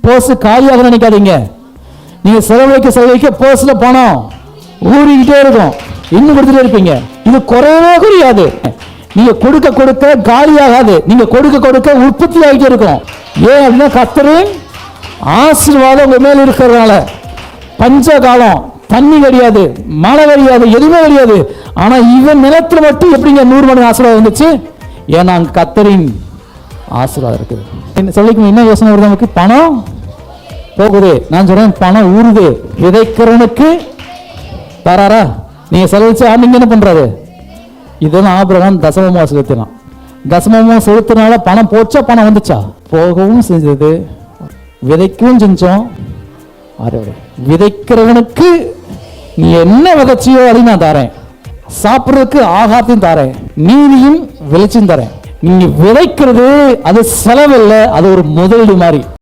Purse காலியாக நினைக்காதீங்க. நீங்க செலவழிக்க பர்ஸ்ல பணம் ஊறிக்கிட்டே இருக்கும், இன்னும் கொடுத்துட்டே இருப்பீங்க. இது குறையவே குறையாது. நீங்க கொடுக்க கொடுக்க காலியாகாது, நீங்க கொடுக்க கொடுக்க உற்பத்தி ஆகிட்டே இருக்கும். ஏன் அப்படின்னா கர்த்தரின் ஆசீர்வாதம் உங்க மேல இருக்கிறதுனால. பஞ்ச காலம், தண்ணி கிடையாது, மழை கிடையாது, எதுவுமே கிடையாது. ஆனா இவன் நிலத்துல மட்டும் எப்படிங்க 100 மடங்கு ஆசீர்வாதம் வந்துச்சு? ஏன்னா கர்த்தரின் ஆசீர்வாதம் இருக்குது. சொல்லிக்கணும். என்ன யோசனை வருது நமக்கு? பணம் போகுது, நான் சொல்றேன் பணம் ஊறுது. விதைக்கிறவனுக்கு தராரா? நீங்க செலவழிச்சு நீங்க என்ன பண்றாரு? இதெல்லாம் ஆபிரகாம் தசமமா செலுத்தினான். தசமமா செலுத்தினால பணம் போச்சா, பணம் வந்துச்சா? போகவும் செஞ்சது, விதைக்கவும் செஞ்சோம். விதைக்கிறவனுக்கு நீ என்ன விதைச்சியோ அதையும் நான் தரேன், சாப்பிட்றதுக்கு ஆகாரத்தையும் தரேன், நீதியும் வெளிச்சம் தரேன். நீங்க விதைக்கிறது அது செலவில்லை, அது ஒரு முதலீடு மாதிரி.